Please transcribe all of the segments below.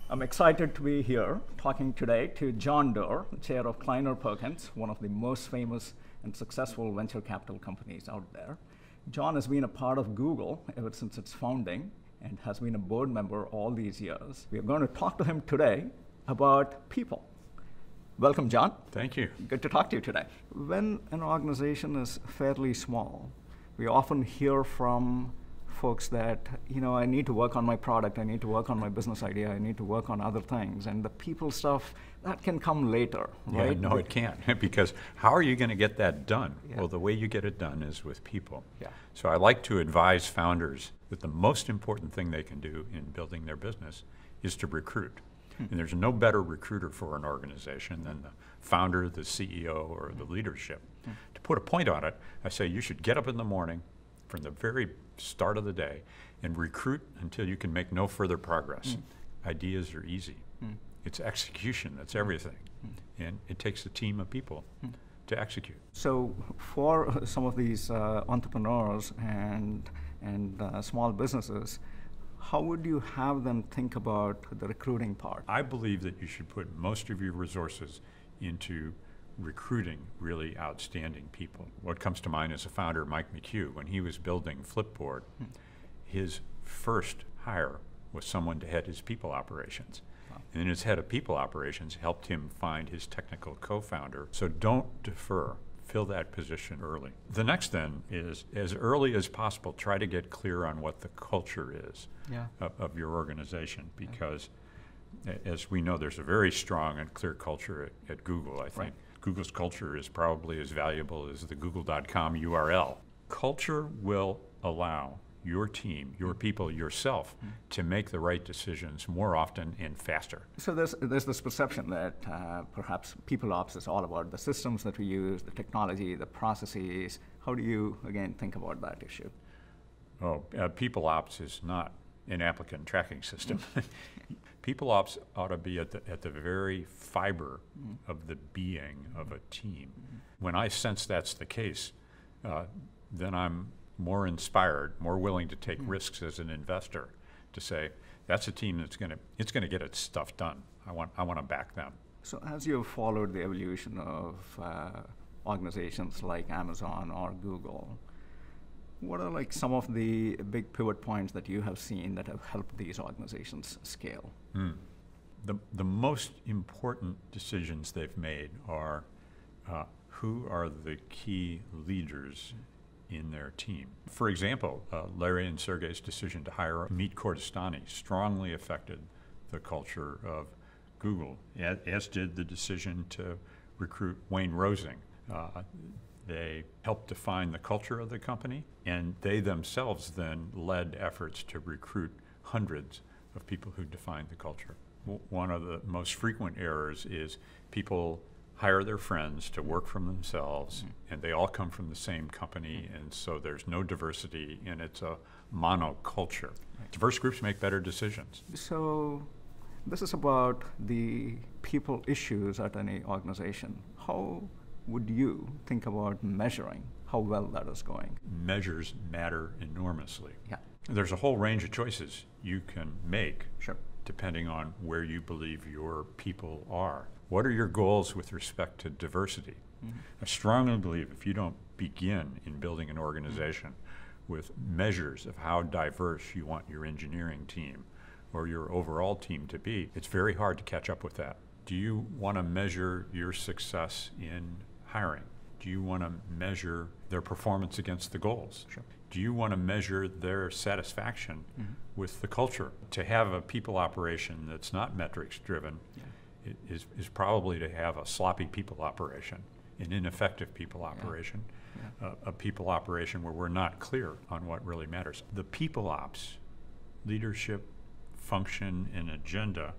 I'm excited to be here talking today to John Doerr, chair of Kleiner Perkins, one of the most famous and successful venture capital companies out there. John has been a part of Google ever since its founding and has been a board member all these years. We are going to talk to him today about people. Welcome, John. Thank you. Good to talk to you today. When an organization is fairly small, we often hear from folks that, I need to work on my product, I need to work on my business idea, I need to work on other things, and the people stuff, that can come later, right? Yeah, no, it can't, because how are you going to get that done? Yeah. Well, the way you get it done is with people. Yeah. So I like to advise founders that the most important thing they can do in building their business is to recruit. And there's no better recruiter for an organization than the founder, the CEO, or the leadership. To put a point on it, I say you should get up in the morning from the very start of the day and recruit until you can make no further progress. Ideas are easy. It's execution that's everything. And it takes a team of people to execute. So for some of these entrepreneurs and small businesses, how would you have them think about the recruiting part? I believe that you should put most of your resources into recruiting really outstanding people. What comes to mind as a founder, Mike McHugh, when he was building Flipboard, his first hire was someone to head his people operations. Wow. And then his head of people operations helped him find his technical co-founder. So don't defer. Fill that position early. The next then is, as early as possible, try to get clear on what the culture is of your organization, because as we know, there's a very strong and clear culture at Google, I think. Right. Google's culture is probably as valuable as the google.com URL. Culture will allow your team, your people, yourself, to make the right decisions more often and faster. So there's this perception that perhaps people ops is all about the systems that we use, the technology, the processes. How do you, again, think about that issue? Oh, people ops is not an applicant tracking system. People ops ought to be at the very fiber of the being of a team. When I sense that's the case, then I'm more inspired, more willing to take risks as an investor to say, that's a team that's going to get its stuff done. I want to back them. So as you've followed the evolution of organizations like Amazon or Google, what are like some of the big pivot points that you have seen that have helped these organizations scale? The most important decisions they've made are who are the key leaders in their team. For example, Larry and Sergey's decision to hire Amit Kordestani strongly affected the culture of Google, as did the decision to recruit Wayne Rosing. They helped define the culture of the company, and they themselves then led efforts to recruit hundreds of people who defined the culture. One of the most frequent errors is people hire their friends to work from themselves, and they all come from the same company, and so there's no diversity, and it's a monoculture. Right. Diverse groups make better decisions. So this is about the people issues at any organization. How would you think about measuring how well that is going? Measures matter enormously. Yeah. There's a whole range of choices you can make, sure, depending on where you believe your people are. What are your goals with respect to diversity? I strongly believe if you don't begin in building an organization with measures of how diverse you want your engineering team or your overall team to be, it's very hard to catch up with that. Do you want to measure your success in hiring? Do you want to measure their performance against the goals? Sure. Do you want to measure their satisfaction with the culture? To have a people operation that's not metrics driven is probably to have a sloppy people operation, an ineffective people operation, a people operation where we're not clear on what really matters. The people ops, leadership, function, and agenda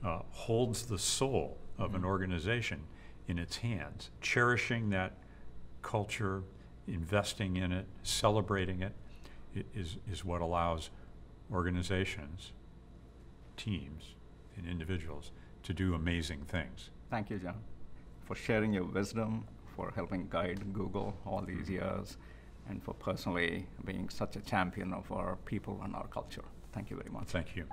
holds the soul of an organization in its hands. Cherishing that culture, investing in it, celebrating it, is what allows organizations, teams, and individuals to do amazing things. Thank you, John, for sharing your wisdom, for helping guide Google all these years, and for personally being such a champion of our people and our culture. Thank you very much. Thank you.